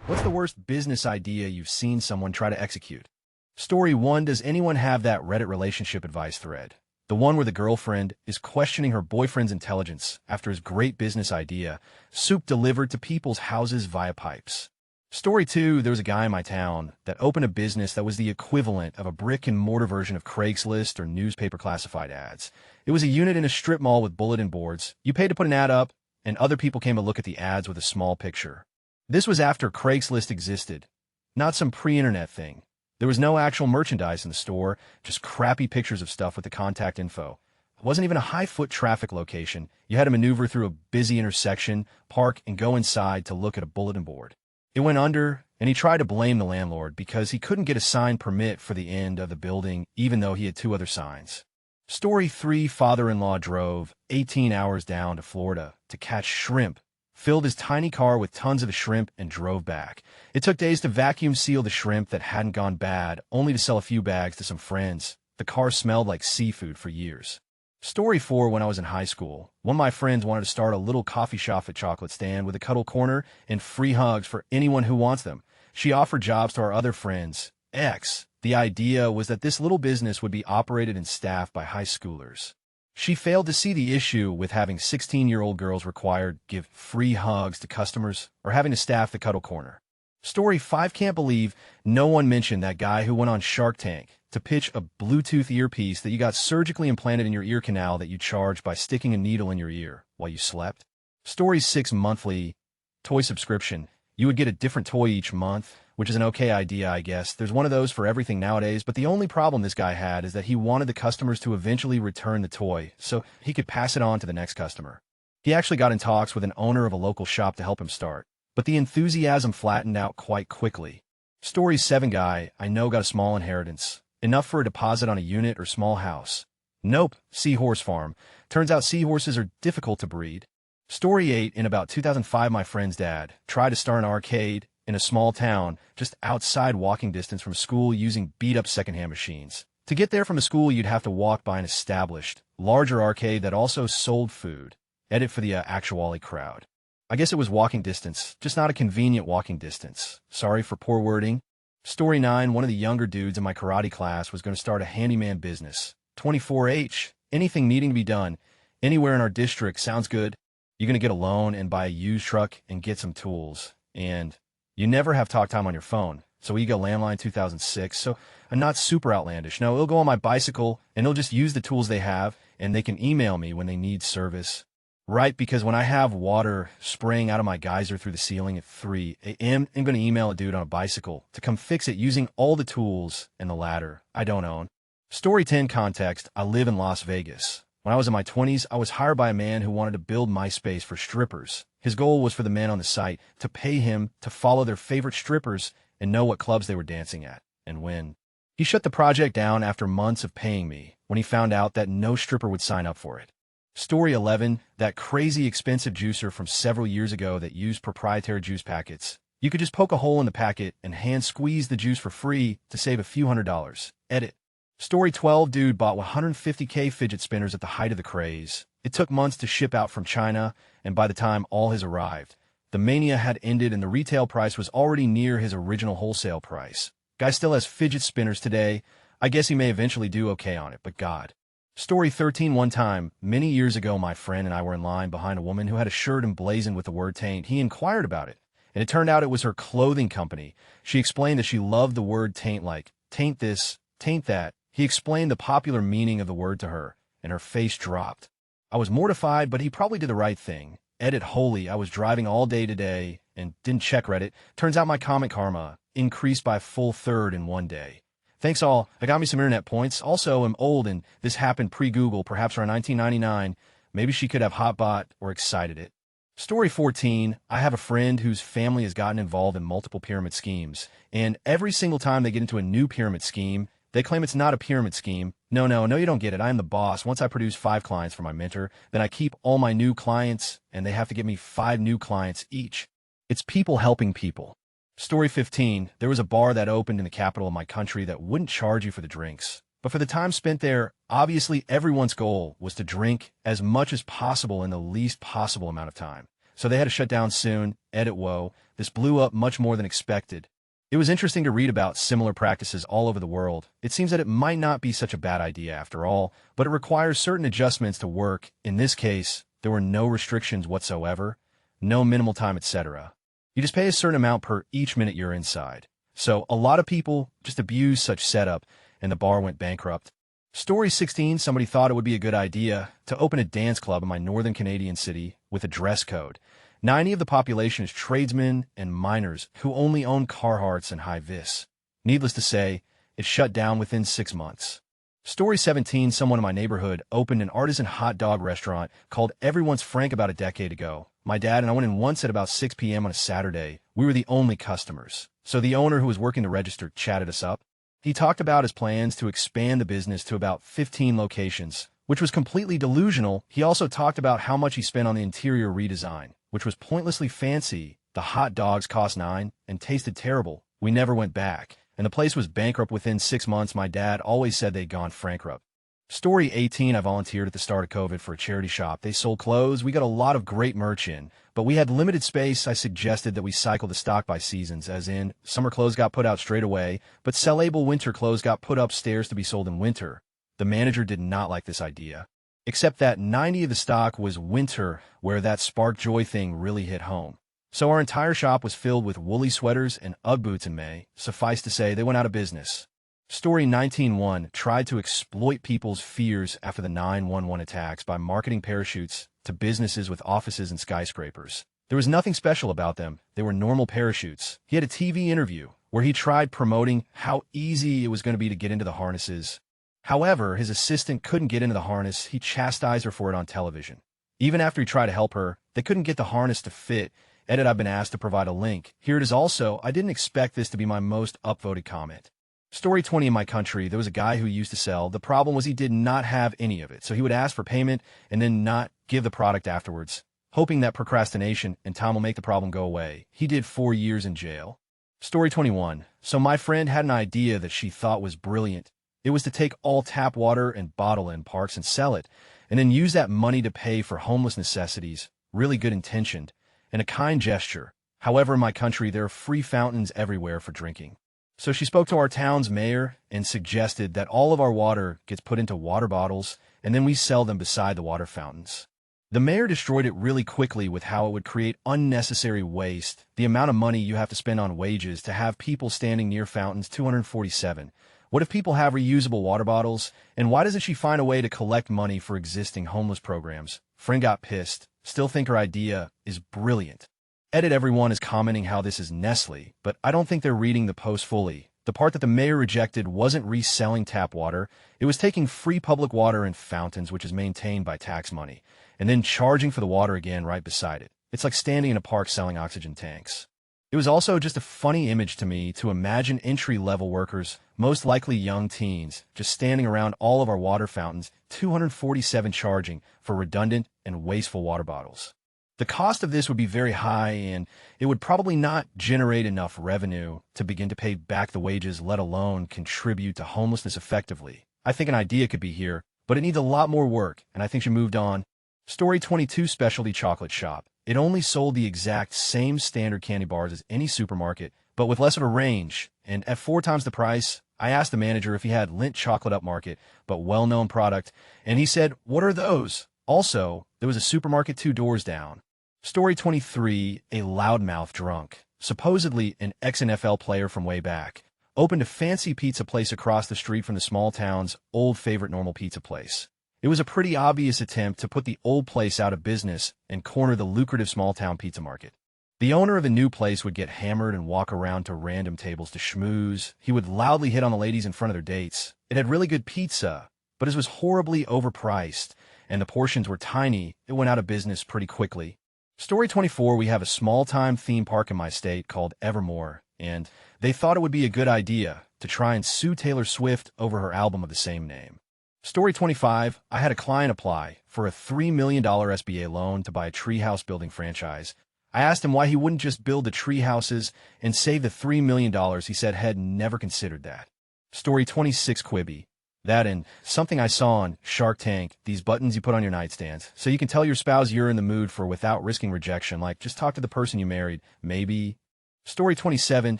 What's the worst business idea you've seen someone try to execute? Story 1. Does anyone have that Reddit relationship advice thread? The one where the girlfriend is questioning her boyfriend's intelligence after his great business idea, soup delivered to people's houses via pipes. Story 2. There was a guy in my town that opened a business that was the equivalent of a brick-and-mortar version of Craigslist or newspaper classified ads. It was a unit in a strip mall with bulletin boards. You paid to put an ad up, and other people came to look at the ads with a small picture. This was after Craigslist existed, not some pre-internet thing. There was no actual merchandise in the store, just crappy pictures of stuff with the contact info. It wasn't even a high-foot traffic location. You had to maneuver through a busy intersection, park, and go inside to look at a bulletin board. It went under, and he tried to blame the landlord because he couldn't get a sign permit for the end of the building, even though he had 2 other signs. Story 3. Father-in-law drove 18 hours down to Florida to catch shrimp, filled his tiny car with tons of the shrimp, and drove back. It took days to vacuum seal the shrimp that hadn't gone bad, only to sell a few bags to some friends. The car smelled like seafood for years. Story 4. When I was in high school, one of my friends wanted to start a little coffee shop at chocolate stand with a cuddle corner and free hugs for anyone who wants them. She offered jobs to our other friends. The idea was that this little business would be operated and staffed by high schoolers. She failed to see the issue with having 16-year-old girls required give free hugs to customers or having to staff the cuddle corner. Story 5. Can't believe no one mentioned that guy who went on Shark Tank to pitch a Bluetooth earpiece that you got surgically implanted in your ear canal that you charged by sticking a needle in your ear while you slept. Story 6. Monthly toy subscription. You would get a different toy each month, which is an okay idea, I guess. There's one of those for everything nowadays, but the only problem this guy had is that he wanted the customers to eventually return the toy so he could pass it on to the next customer. He actually got in talks with an owner of a local shop to help him start, but the enthusiasm flattened out quite quickly. Story 7. Guy I know got a small inheritance, enough for a deposit on a unit or small house. Nope, seahorse farm. Turns out seahorses are difficult to breed. Story 8. In about 2005, my friend's dad tried to start an arcade in a small town just outside walking distance from school using beat-up secondhand machines. To get there from the school, you'd have to walk by an established, larger arcade that also sold food. Edit for the actuality crowd. I guess it was walking distance, just not a convenient walking distance. Sorry for poor wording. Story 9. One of the younger dudes in my karate class was going to start a handyman business. 24H. Anything needing to be done anywhere in our district sounds good. You're going to get a loan and buy a used truck and get some tools. And you never have talk time on your phone. So we go landline 2006. So I'm not super outlandish. No, it'll go on my bicycle and it'll just use the tools they have and they can email me when they need service. Right, because when I have water spraying out of my geyser through the ceiling at 3 a.m., I'm going to email a dude on a bicycle to come fix it using all the tools and the ladder I don't own. Story 10. Context. I live in Las Vegas. When I was in my 20s, I was hired by a man who wanted to build MySpace for strippers. His goal was for the men on the site to pay him to follow their favorite strippers and know what clubs they were dancing at and when. He shut the project down after months of paying me when he found out that no stripper would sign up for it. Story 11. That crazy expensive juicer from several years ago that used proprietary juice packets. You could just poke a hole in the packet and hand squeeze the juice for free to save a few $100s. Edit. Story 12. Dude bought 150K fidget spinners at the height of the craze. It took months to ship out from China, and by the time all his arrived, the mania had ended and the retail price was already near his original wholesale price. Guy still has fidget spinners today. I guess he may eventually do okay on it, but God. Story 13. One time, many years ago, my friend and I were in line behind a woman who had a shirt emblazoned with the word taint. He inquired about it, and it turned out it was her clothing company. She explained that she loved the word taint, like, taint this, taint that. He explained the popular meaning of the word to her, and her face dropped. I was mortified, but he probably did the right thing. Edit. Holy, I was driving all day today and didn't check Reddit. Turns out my comment karma increased by a full third in one day. Thanks all. I got me some internet points. Also, I'm old and this happened pre-Google, perhaps around 1999. Maybe she could have hotbot or excited it. Story 14. I have a friend whose family has gotten involved in multiple pyramid schemes, and every single time they get into a new pyramid scheme, they claim it's not a pyramid scheme. No, you don't get it. I am the boss. Once I produce 5 clients for my mentor, then I keep all my new clients, and they have to give me 5 new clients each. It's people helping people. Story 15. There was a bar that opened in the capital of my country that wouldn't charge you for the drinks. But for the time spent there, obviously everyone's goal was to drink as much as possible in the least possible amount of time. so they had to shut down soon. Edit whoa, this blew up much more than expected. It was interesting to read about similar practices all over the world. It seems that it might not be such a bad idea after all, but it requires certain adjustments to work. In this case, there were no restrictions whatsoever, no minimal time, etc. You just pay a certain amount per each minute you're inside. So a lot of people just abused such setup, and the bar went bankrupt. Story 16, somebody thought it would be a good idea to open a dance club in my northern Canadian city with a dress code. 90% of the population is tradesmen and miners who only own Carhartts and high-vis. Needless to say, it shut down within 6 months. Story 17, someone in my neighborhood opened an artisan hot dog restaurant called Everyone's Frank about a decade ago. My dad and I went in once at about 6 p.m. on a Saturday. We were the only customers. So the owner who was working the register chatted us up. He talked about his plans to expand the business to about 15 locations, which was completely delusional. He also talked about how much he spent on the interior redesign, which was pointlessly fancy. The hot dogs cost $9 and tasted terrible. We never went back, and the place was bankrupt within 6 months. My dad always said they'd gone bankrupt. Story 18, I volunteered at the start of COVID for a charity shop. They sold clothes. We got a lot of great merch in, but we had limited space. I suggested that we cycle the stock by seasons, as in, summer clothes got put out straight away, but sellable winter clothes got put upstairs to be sold in winter. The manager did not like this idea, except that 90% of the stock was winter, where that spark joy thing really hit home. So our entire shop was filled with woolly sweaters and Ugg boots in May. Suffice to say, they went out of business. Story 19-1 tried to exploit people's fears after the 9/11 attacks by marketing parachutes to businesses with offices and skyscrapers. There was nothing special about them. They were normal parachutes. He had a TV interview where he tried promoting how easy it was going to be to get into the harnesses. However, his assistant couldn't get into the harness. He chastised her for it on television. Even after he tried to help her, they couldn't get the harness to fit. Edit, I've been asked to provide a link. Here it is also. I didn't expect this to be my most upvoted comment. Story 20, in my country, there was a guy who used to sell. The problem was he did not have any of it, so he would ask for payment and then not give the product afterwards, hoping that procrastination and time will make the problem go away. He did 4 years in jail. Story 21, so my friend had an idea that she thought was brilliant. It was to take all tap water and bottle in parks and sell it, and then use that money to pay for homeless necessities. Really good intentioned, and a kind gesture. However, in my country, there are free fountains everywhere for drinking. So she spoke to our town's mayor and suggested that all of our water gets put into water bottles and then we sell them beside the water fountains. The mayor destroyed it really quickly with how it would create unnecessary waste. The amount of money you have to spend on wages to have people standing near fountains, 247. What if people have reusable water bottles? And why doesn't she find a way to collect money for existing homeless programs? Friend got pissed. Still think her idea is brilliant. Edit, everyone is commenting how this is Nestle, but I don't think they're reading the post fully. The part that the mayor rejected wasn't reselling tap water. It was taking free public water in fountains, which is maintained by tax money, and then charging for the water again right beside it. It's like standing in a park selling oxygen tanks. It was also just a funny image to me to imagine entry-level workers, most likely young teens, just standing around all of our water fountains, 247 charging for redundant and wasteful water bottles. The cost of this would be very high, and it would probably not generate enough revenue to begin to pay back the wages, let alone contribute to homelessness effectively. I think an idea could be here, but it needs a lot more work, and I think she moved on. Story 22, specialty chocolate shop. It only sold the exact same standard candy bars as any supermarket, but with less of a range, and at 4 times the price. I asked the manager if he had Lindt chocolate upmarket, but well-known product, and he said, "What are those?" Also, there was a supermarket 2 doors down. Story 23, a loudmouth drunk, supposedly an ex-NFL player from way back, opened a fancy pizza place across the street from the small town's old favorite normal pizza place. It was a pretty obvious attempt to put the old place out of business and corner the lucrative small-town pizza market. The owner of the new place would get hammered and walk around to random tables to schmooze. He would loudly hit on the ladies in front of their dates. It had really good pizza, but it was horribly overpriced, and the portions were tiny. It went out of business pretty quickly. Story 24, we have a small-time theme park in my state called Evermore, and they thought it would be a good idea to try and sue Taylor Swift over her album of the same name. Story 25, I had a client apply for a $3 million SBA loan to buy a treehouse building franchise. I asked him why he wouldn't just build the tree houses and save the $3 million. He said had never considered that. Story 26, Quibi. That and something I saw on Shark Tank, these buttons you put on your nightstand. So you can tell your spouse you're in the mood for without risking rejection, like just talk to the person you married, maybe. Story 27,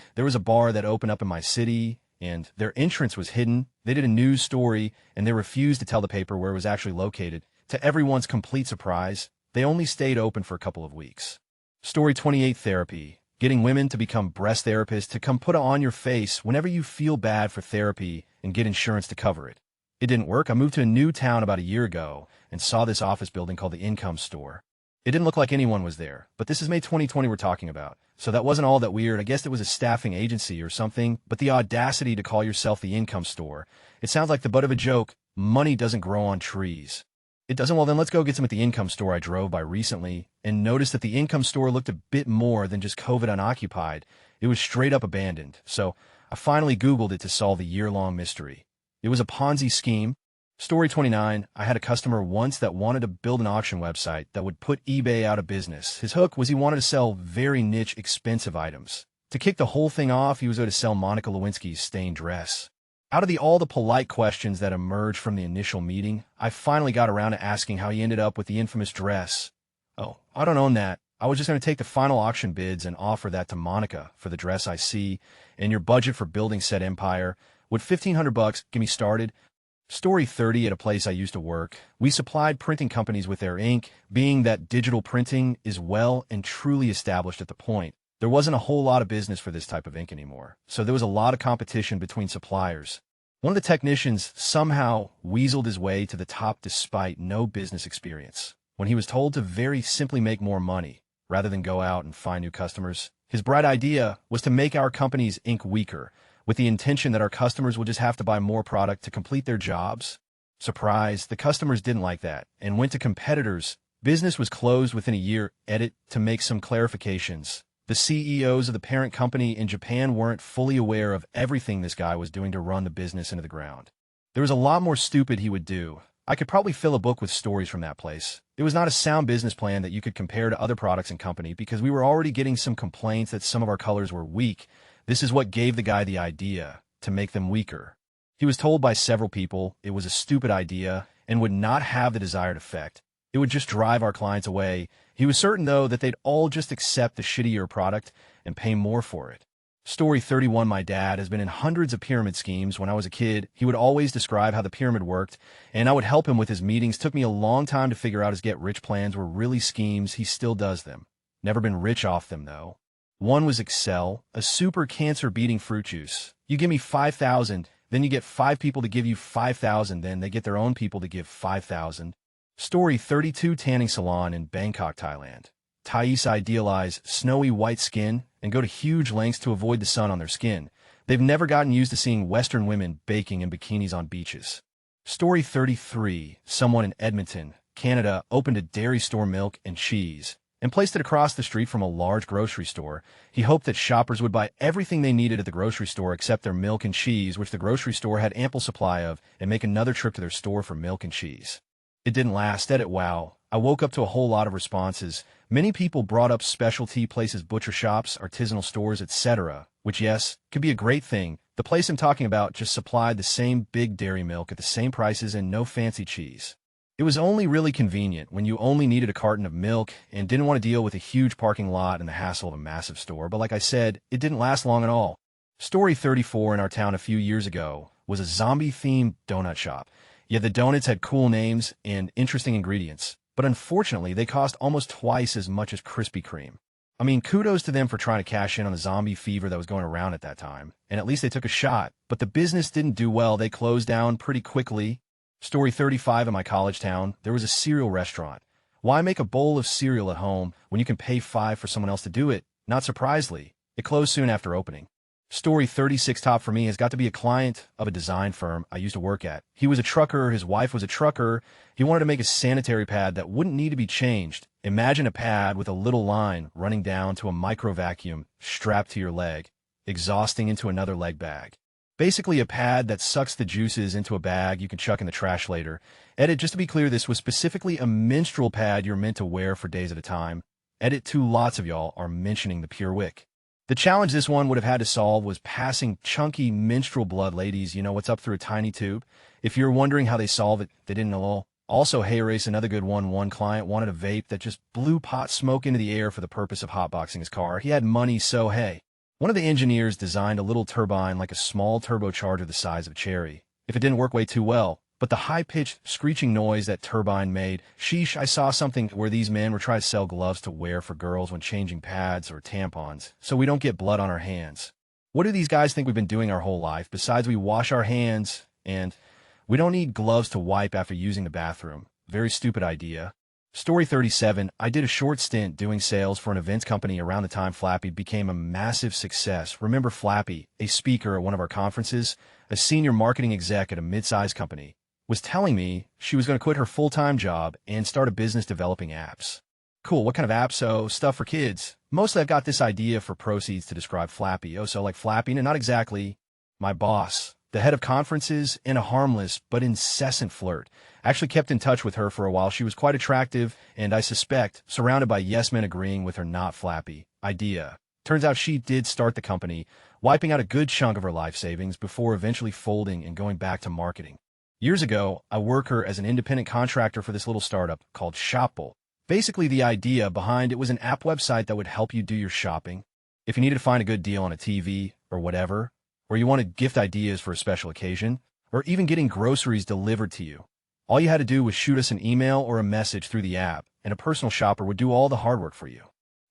there was a bar that opened up in my city, and their entrance was hidden. They did a news story, and they refused to tell the paper where it was actually located. To everyone's complete surprise, they only stayed open for a couple of weeks. Story 28, therapy. Getting women to become breast therapists to come put it on your face whenever you feel bad for therapy and get insurance to cover it. It didn't work. I moved to a new town about a year ago and saw this office building called the Income Store. It didn't look like anyone was there, but this is May 2020 we're talking about, so that wasn't all that weird. I guess it was a staffing agency or something, but the audacity to call yourself the Income Store. It sounds like the butt of a joke. Money doesn't grow on trees. It doesn't? Well, then let's go get some at the Income Store I drove by recently and noticed that the Income Store looked a bit more than just COVID unoccupied. It was straight up abandoned. So I finally Googled it to solve the year-long mystery. It was a Ponzi scheme. Story 29, I had a customer once that wanted to build an auction website that would put eBay out of business. His hook was he wanted to sell very niche, expensive items. To kick the whole thing off, he was going to sell Monica Lewinsky's stained dress. Out of all the polite questions that emerged from the initial meeting, I finally got around to asking how he ended up with the infamous dress. Oh, I don't own that. I was just going to take the final auction bids and offer that to Monica for the dress I see, and your budget for building said empire. Would $1,500 get me started? Story 30, at a place I used to work, we supplied printing companies with their ink, being that digital printing is well and truly established at the point. There wasn't a whole lot of business for this type of ink anymore, so there was a lot of competition between suppliers. One of the technicians somehow weaseled his way to the top despite no business experience. When he was told to very simply make more money, rather than go out and find new customers, his bright idea was to make our company's ink weaker, with the intention that our customers would just have to buy more product to complete their jobs. Surprise, the customers didn't like that and went to competitors. Business was closed within a year. Edit, to make some clarifications. The CEOs of the parent company in Japan weren't fully aware of everything this guy was doing to run the business into the ground. There was a lot more stupid he would do. I could probably fill a book with stories from that place. It was not a sound business plan that you could compare to other products and company because we were already getting some complaints that some of our colors were weak. This is what gave the guy the idea, to make them weaker. He was told by several people it was a stupid idea and would not have the desired effect. It would just drive our clients away. He was certain, though, that they'd all just accept the shittier product and pay more for it. Story 31, my dad has been in hundreds of pyramid schemes. When I was a kid, he would always describe how the pyramid worked, and I would help him with his meetings. Took me a long time to figure out his get-rich plans were really schemes. He still does them. Never been rich off them, though. One was Excel, a super cancer-beating fruit juice. You give me 5,000, then you get 5 people to give you 5,000, then they get their own people to give 5,000. Story 32, tanning salon in Bangkok, Thailand. Thais idealize snowy white skin and go to huge lengths to avoid the sun on their skin. They've never gotten used to seeing Western women baking in bikinis on beaches. Story 33, someone in Edmonton, Canada, opened a dairy store, milk and cheese, and placed it across the street from a large grocery store. He hoped that shoppers would buy everything they needed at the grocery store except their milk and cheese, which the grocery store had ample supply of, and make another trip to their store for milk and cheese. It didn't last. Edit, wow. I woke up to a whole lot of responses. Many people brought up specialty places, butcher shops, artisanal stores, etc., which, yes, could be a great thing. The place I'm talking about just supplied the same big dairy milk at the same prices and no fancy cheese. It was only really convenient when you only needed a carton of milk and didn't want to deal with a huge parking lot and the hassle of a massive store, but like I said, it didn't last long at all. Story 34, in our town a few years ago, was a zombie-themed donut shop. Yeah, the donuts had cool names and interesting ingredients, but unfortunately, they cost almost twice as much as Krispy Kreme. I mean, kudos to them for trying to cash in on the zombie fever that was going around at that time, and at least they took a shot, but the business didn't do well. They closed down pretty quickly. Story 35, in my college town, there was a cereal restaurant. Why make a bowl of cereal at home when you can pay $5 for someone else to do it? Not surprisingly, it closed soon after opening. Story 36, top for me, has got to be a client of a design firm I used to work at. He was a trucker, his wife was a trucker. He wanted to make a sanitary pad that wouldn't need to be changed. Imagine a pad with a little line running down to a micro vacuum strapped to your leg, exhausting into another leg bag. Basically a pad that sucks the juices into a bag you can chuck in the trash later. Edit, just to be clear, this was specifically a menstrual pad you're meant to wear for days at a time. Edit, 2 lots of y'all are mentioning the Pure Wick. The challenge this one would have had to solve was passing chunky menstrual blood ladies, what's up through a tiny tube. If you're wondering how they solve it, they didn't know. Also, hey, race, another good one. One client wanted a vape that just blew pot smoke into the air for the purpose of hotboxing his car. He had money, so hey. One of the engineers designed a little turbine like a small turbocharger the size of a cherry. If it didn't work way too well, but the high-pitched screeching noise that turbine made, sheesh, I saw something where these men were trying to sell gloves to wear for girls when changing pads or tampons, so we don't get blood on our hands. What do these guys think we've been doing our whole life, besides we wash our hands, and we don't need gloves to wipe after using the bathroom? Very stupid idea. Story 37, I did a short stint doing sales for an events company around the time Flappy became a massive success. Remember Flappy, a speaker at one of our conferences, a senior marketing exec at a mid-sized company, was telling me she was going to quit her full-time job and start a business developing apps. Cool, what kind of apps? So, stuff for kids. Mostly I've got this idea for proceeds to describe Flappy. Oh, so like Flappy, and not exactly. My boss, the head of conferences, and a harmless but incessant flirt, actually kept in touch with her for a while. She was quite attractive, and I suspect surrounded by yes-men agreeing with her not Flappy idea. Turns out she did start the company, wiping out a good chunk of her life savings before eventually folding and going back to marketing. Years ago, I worked her as an independent contractor for this little startup called Shopple. Basically, the idea behind it was an app website that would help you do your shopping. If you needed to find a good deal on a TV or whatever, or you wanted gift ideas for a special occasion, or even getting groceries delivered to you, all you had to do was shoot us an email or a message through the app, and a personal shopper would do all the hard work for you.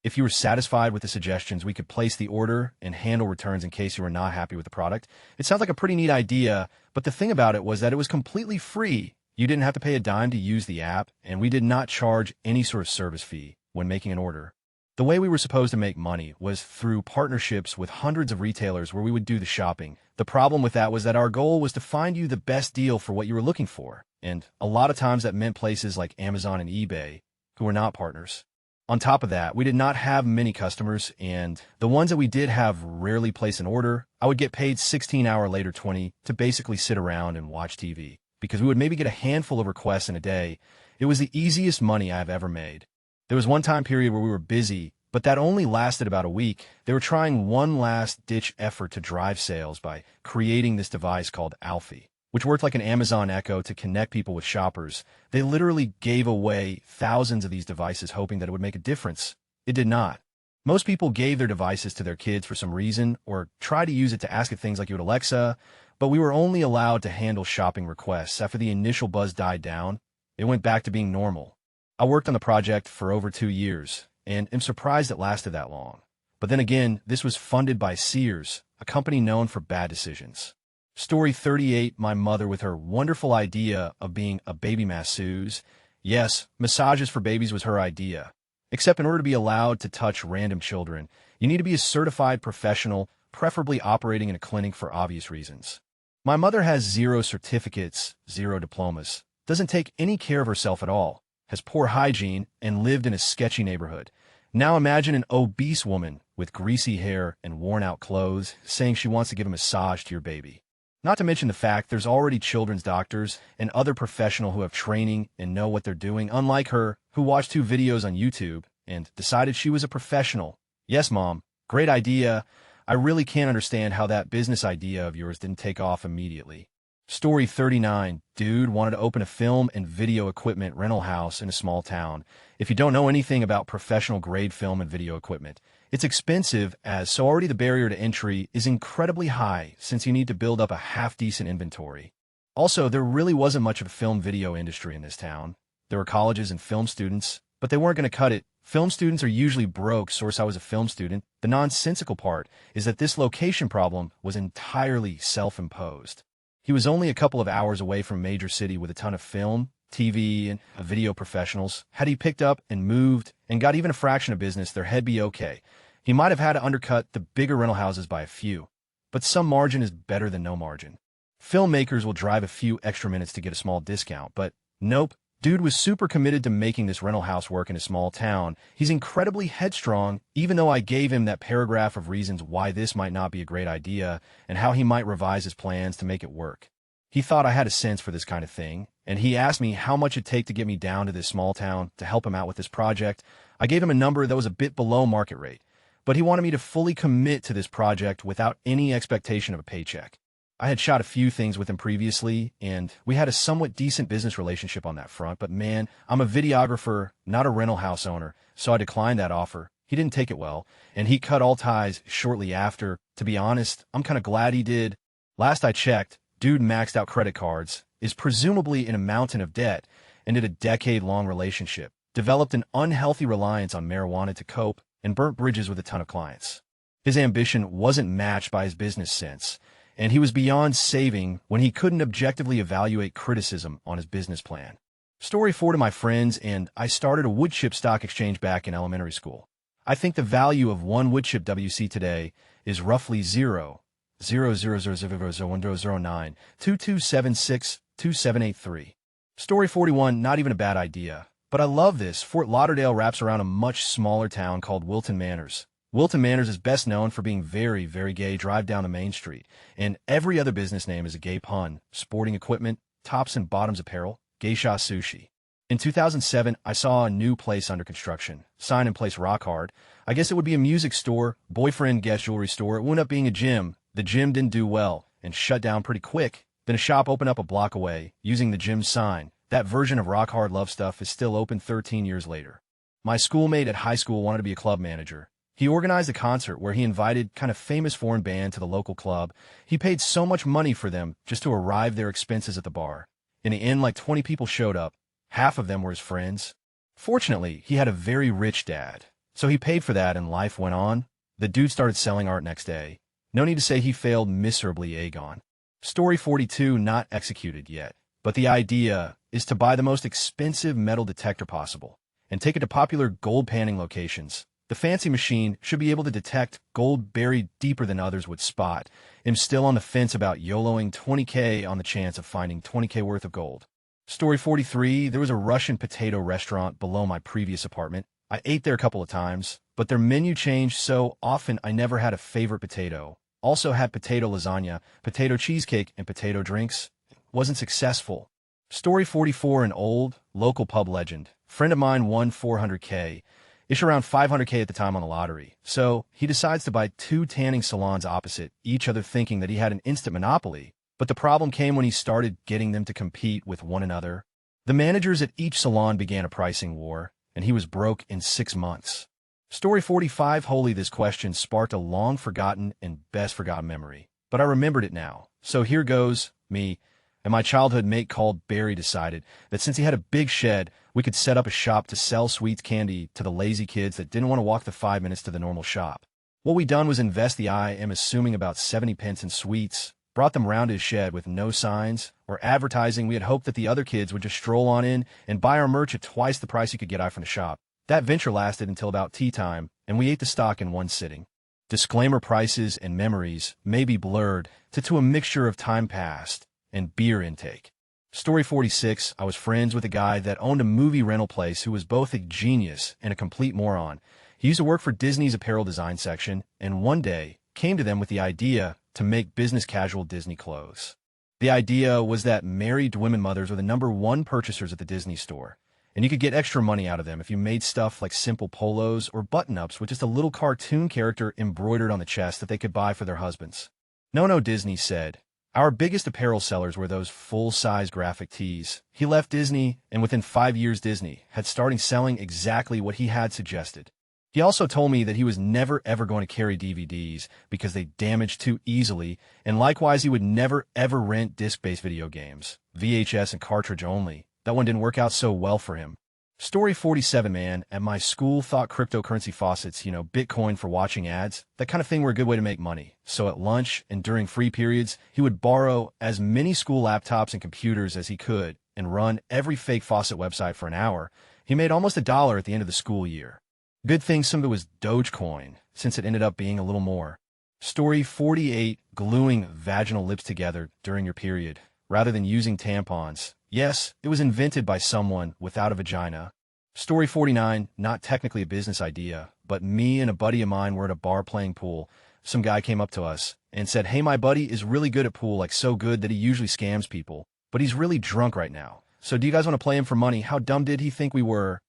If you were satisfied with the suggestions, we could place the order and handle returns in case you were not happy with the product. It sounds like a pretty neat idea, but the thing about it was that it was completely free. You didn't have to pay a dime to use the app, and we did not charge any sort of service fee when making an order. The way we were supposed to make money was through partnerships with hundreds of retailers where we would do the shopping. The problem with that was that our goal was to find you the best deal for what you were looking for, and a lot of times that meant places like Amazon and eBay, who were not partners. On top of that, we did not have many customers, and the ones that we did have rarely place an order. I would get paid 16 hours later 20 to basically sit around and watch TV, because we would maybe get a handful of requests in a day. It was the easiest money I've ever made. There was one time period where we were busy, but that only lasted about a week. They were trying one last-ditch effort to drive sales by creating this device called Alfie, which worked like an Amazon Echo to connect people with shoppers. They literally gave away thousands of these devices hoping that it would make a difference. It did not. Most people gave their devices to their kids for some reason or tried to use it to ask it things like you would Alexa, but we were only allowed to handle shopping requests. After the initial buzz died down, it went back to being normal. I worked on the project for over 2 years, and am surprised it lasted that long. But then again, this was funded by Sears, a company known for bad decisions. Story 38, my mother with her wonderful idea of being a baby masseuse. Yes, massages for babies was her idea. Except in order to be allowed to touch random children, you need to be a certified professional, preferably operating in a clinic for obvious reasons. My mother has 0 certificates, 0 diplomas, doesn't take any care of herself at all, has poor hygiene, and lived in a sketchy neighborhood. Now imagine an obese woman with greasy hair and worn-out clothes saying she wants to give a massage to your baby. Not to mention the fact there's already children's doctors and other professionals who have training and know what they're doing, unlike her, who watched 2 videos on YouTube and decided she was a professional. Yes, Mom, great idea. I really can't understand how that business idea of yours didn't take off immediately. Story 39, dude wanted to open a film and video equipment rental house in a small town. If you don't know anything about professional grade film and video equipment, it's expensive so already the barrier to entry is incredibly high since you need to build up a half-decent inventory. Also, there really wasn't much of a film video industry in this town. There were colleges and film students, but they weren't going to cut it. Film students are usually broke, source I was a film student. The nonsensical part is that this location problem was entirely self-imposed. He was only a couple of hours away from a major city with a ton of film, TV, and video professionals. Had he picked up and moved and got even a fraction of business, their head be okay. He might have had to undercut the bigger rental houses by a few, but some margin is better than no margin. Filmmakers will drive a few extra minutes to get a small discount, but nope. Dude was super committed to making this rental house work in a small town. He's incredibly headstrong, even though I gave him that paragraph of reasons why this might not be a great idea and how he might revise his plans to make it work. He thought I had a sense for this kind of thing, and he asked me how much it'd take to get me down to this small town to help him out with this project. I gave him a number that was a bit below market rate, but he wanted me to fully commit to this project without any expectation of a paycheck. I had shot a few things with him previously, and we had a somewhat decent business relationship on that front, but man, I'm a videographer, not a rental house owner, so I declined that offer. He didn't take it well, and he cut all ties shortly after. To be honest, I'm kind of glad he did. Last I checked, dude maxed out credit cards, is presumably in a mountain of debt, ended a decade-long relationship, developed an unhealthy reliance on marijuana to cope, and burnt bridges with a ton of clients. His ambition wasn't matched by his business sense, and he was beyond saving when he couldn't objectively evaluate criticism on his business plan. Story 4 to my friends, and I started a wood chip stock exchange back in elementary school. I think the value of one wood chip WC today is roughly 0.00000100922762783. Story 41, not even a bad idea. But I love this. Fort Lauderdale wraps around a much smaller town called Wilton Manors. Wilton Manors is best known for being very, very gay. Drive down the main street, and every other business name is a gay pun. Sporting equipment, tops and bottoms apparel, geisha sushi. In 2007, I saw a new place under construction. Sign in place rock hard. I guess it would be a music store, boyfriend guest jewelry store. It wound up being a gym. The gym didn't do well and shut down pretty quick. Then a shop opened up a block away using the gym sign. That version of rock hard love stuff is still open 13 years later. My schoolmate at high school wanted to be a club manager. He organized a concert where he invited kind of famous foreign band to the local club. He paid so much money for them just to arrive their expenses at the bar. In the end, like 20 people showed up. Half of them were his friends. Fortunately, he had a very rich dad, so he paid for that and life went on. The dude started selling art next day. No need to say he failed miserably. Agon. Story 42, not executed yet, but the idea is to buy the most expensive metal detector possible and take it to popular gold panning locations. The fancy machine should be able to detect gold buried deeper than others would spot. I'm still on the fence about YOLOing $20K on the chance of finding $20K worth of gold. Story 43, there was a Russian potato restaurant below my previous apartment. I ate there a couple of times, but their menu changed so often I never had a favorite potato. Also had potato lasagna, potato cheesecake, and potato drinks. Wasn't successful. Story 44, an old, local pub legend. Friend of mine won $400K. Ish around $500K at the time on the lottery. So he decides to buy 2 tanning salons opposite each other, thinking that he had an instant monopoly. But the problem came when he started getting them to compete with one another. The managers at each salon began a pricing war, and he was broke in 6 months. Story 45, holy, this question sparked a long-forgotten and best-forgotten memory. But I remembered it now. So here goes. Me and my childhood mate called Barry decided that since he had a big shed, we could set up a shop to sell sweets candy to the lazy kids that didn't want to walk the 5 minutes to the normal shop. What we done was invest the I am assuming about 70 pence in sweets, brought them round his shed with no signs or advertising. We had hoped that the other kids would just stroll on in and buy our merch at twice the price you could get from the shop. That venture lasted until about tea time, and we ate the stock in one sitting. Disclaimer, prices and memories may be blurred to a mixture of time past and beer intake. Story 46, I was friends with a guy that owned a movie rental place who was both a genius and a complete moron. He used to work for Disney's apparel design section, and one day came to them with the idea to make business casual Disney clothes. The idea was that married women mothers were the #1 purchasers at the Disney store, and you could get extra money out of them if you made stuff like simple polos or button-ups with just a little cartoon character embroidered on the chest that they could buy for their husbands. No, Disney said. Our biggest apparel sellers were those full-size graphic tees. He left Disney, and within 5 years Disney had started selling exactly what he had suggested. He also told me that he was never ever going to carry DVDs because they damaged too easily, and likewise he would never ever rent disc-based video games, VHS and cartridge only. That one didn't work out so well for him. Story 47, man, at my school thought cryptocurrency faucets, Bitcoin for watching ads, that kind of thing were a good way to make money. So at lunch and during free periods, he would borrow as many school laptops and computers as he could and run every fake faucet website for an hour. He made almost $1 at the end of the school year. Good thing some of it was Dogecoin, since it ended up being a little more. Story 48, gluing vaginal lips together during your period, rather than using tampons. Yes, it was invented by someone without a vagina. Story 49, not technically a business idea, but me and a buddy of mine were at a bar playing pool. Some guy came up to us and said, "Hey, my buddy is really good at pool, like so good that he usually scams people, but he's really drunk right now. So do you guys want to play him for money? How dumb did he think we were?"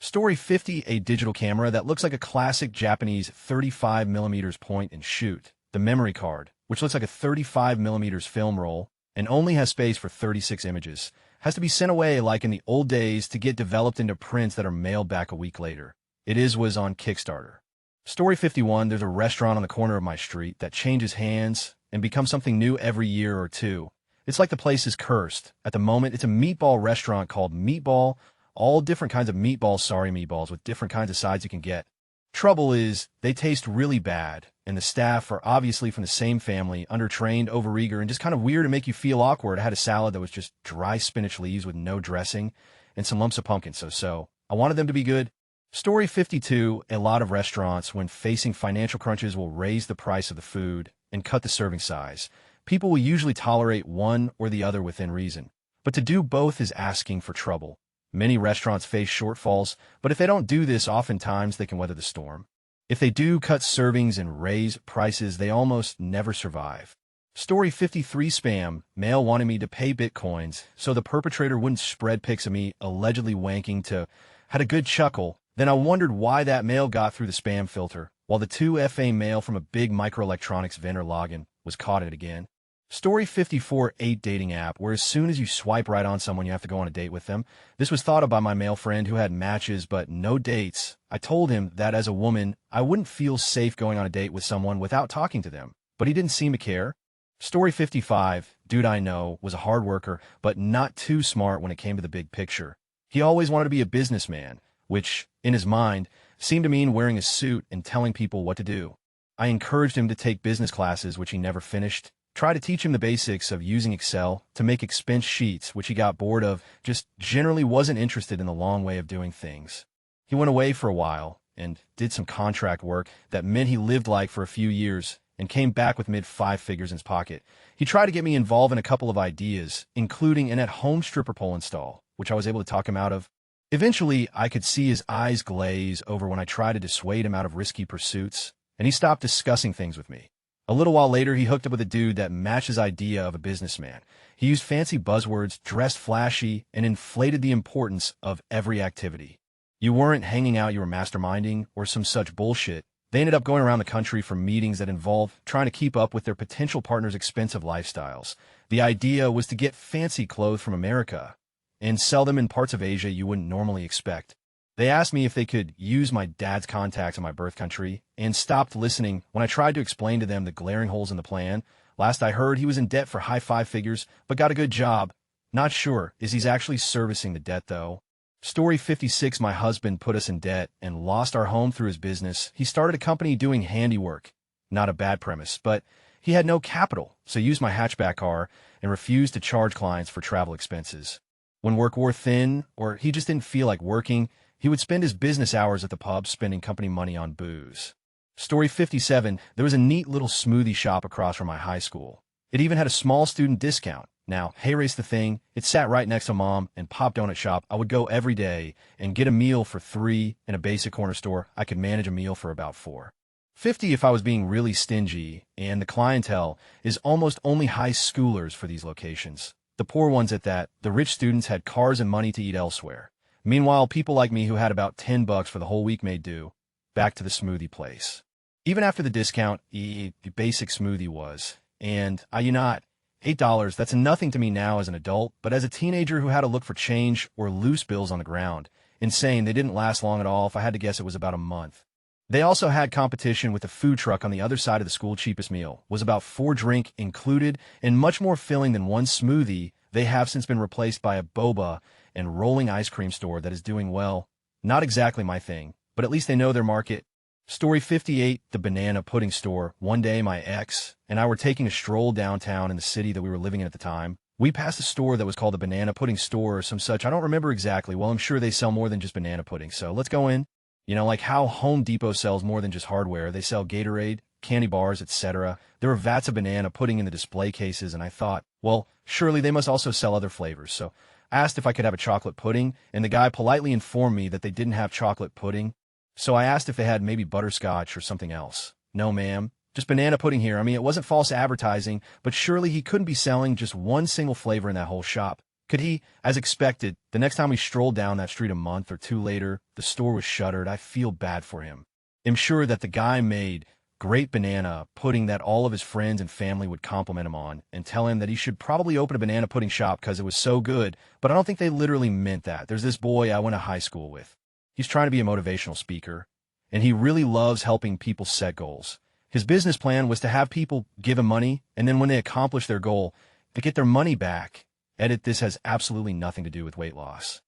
Story 50, a digital camera that looks like a classic Japanese 35mm point and shoot. The memory card, which looks like a 35mm film roll and only has space for 36 images, has to be sent away like in the old days to get developed into prints that are mailed back a week later. Was on Kickstarter. Story 51, there's a restaurant on the corner of my street that changes hands and becomes something new every year or two. It's like the place is cursed. At the moment, it's a meatball restaurant called Meatball. All different kinds of meatballs, sorry meatballs, with different kinds of sides you can get. Trouble is, they taste really bad, and the staff are obviously from the same family, undertrained, overeager, and just kind of weird and make you feel awkward. I had a salad that was just dry spinach leaves with no dressing and some lumps of pumpkin, so. I wanted them to be good. Story 52, a lot of restaurants, when facing financial crunches, will raise the price of the food and cut the serving size. People will usually tolerate one or the other within reason, but to do both is asking for trouble. Many restaurants face shortfalls, but if they don't do this, oftentimes they can weather the storm. If they do cut servings and raise prices, they almost never survive. Story 53, spam. Mail wanted me to pay bitcoins so the perpetrator wouldn't spread pics of me allegedly wanking to. Had a good chuckle. Then I wondered why that mail got through the spam filter, while the 2FA mail from a big microelectronics vendor login was caught it again. Story 54, 8 dating app, where as soon as you swipe right on someone, you have to go on a date with them. This was thought of by my male friend who had matches but no dates. I told him that as a woman, I wouldn't feel safe going on a date with someone without talking to them, but he didn't seem to care. Story 55, dude I know, was a hard worker, but not too smart when it came to the big picture. He always wanted to be a businessman, which, in his mind, seemed to mean wearing a suit and telling people what to do. I encouraged him to take business classes, which he never finished. Try to teach him the basics of using Excel to make expense sheets, which he got bored of, just generally wasn't interested in the long way of doing things. He went away for a while and did some contract work that meant he lived like for a few years and came back with mid-5 figures in his pocket. He tried to get me involved in a couple of ideas, including an at-home stripper pole install, which I was able to talk him out of. Eventually, I could see his eyes glaze over when I tried to dissuade him out of risky pursuits, and he stopped discussing things with me. A little while later, he hooked up with a dude that matched his idea of a businessman. He used fancy buzzwords, dressed flashy, and inflated the importance of every activity. You weren't hanging out, you were masterminding, or some such bullshit. They ended up going around the country for meetings that involved trying to keep up with their potential partner's expensive lifestyles. The idea was to get fancy clothes from America and sell them in parts of Asia you wouldn't normally expect. They asked me if they could use my dad's contacts in my birth country and stopped listening when I tried to explain to them the glaring holes in the plan. Last I heard, he was in debt for high 5 figures, but got a good job. Not sure is he's actually servicing the debt, though. Story 56, my husband put us in debt and lost our home through his business. He started a company doing handiwork. Not a bad premise, but he had no capital, so used my hatchback car and refused to charge clients for travel expenses. When work wore thin, or he just didn't feel like working, he would spend his business hours at the pub spending company money on booze. Story 57, there was a neat little smoothie shop across from my high school. It even had a small student discount. Now, hey, race the thing, it sat right next to Mom and Pop Donut Shop. I would go every day and get a meal for $3 in a basic corner store. I could manage a meal for about $4.50 if I was being really stingy, and the clientele is almost only high schoolers for these locations. The poor ones at that. The rich students had cars and money to eat elsewhere. Meanwhile, people like me who had about $10 for the whole week made do. Back to the smoothie place. Even after the discount, the basic smoothie was, and you not, $8, that's nothing to me now as an adult, but as a teenager who had to look for change or loose bills on the ground. Insane, they didn't last long at all. If I had to guess, it was about a month. They also had competition with the food truck on the other side of the school. Cheapest meal was about 4 drink included and much more filling than one smoothie. They have since been replaced by a boba and rolling ice cream store that is doing well. Not exactly my thing, but at least they know their market. Story 58, the banana pudding store. One day, my ex and I were taking a stroll downtown in the city that we were living in at the time. We passed a store that was called the Banana Pudding Store or some such. I don't remember exactly. Well, I'm sure they sell more than just banana pudding, so let's go in. You know, like how Home Depot sells more than just hardware. They sell Gatorade, candy bars, etc. There were vats of banana pudding in the display cases, and I thought, well, surely they must also sell other flavors. So I asked if I could have a chocolate pudding, and the guy politely informed me that they didn't have chocolate pudding. So I asked if they had maybe butterscotch or something else. No, ma'am. Just banana pudding here. I mean, it wasn't false advertising, but surely he couldn't be selling just one single flavor in that whole shop. Could he, as expected, the next time we strolled down that street a month or two later, the store was shuttered. I feel bad for him. I'm sure that the guy made great banana pudding that all of his friends and family would compliment him on and tell him that he should probably open a banana pudding shop because it was so good, but I don't think they literally meant that. There's this boy I went to high school with. He's trying to be a motivational speaker, and he really loves helping people set goals. His business plan was to have people give him money, and then when they accomplish their goal, they get their money back. Edit, this has absolutely nothing to do with weight loss.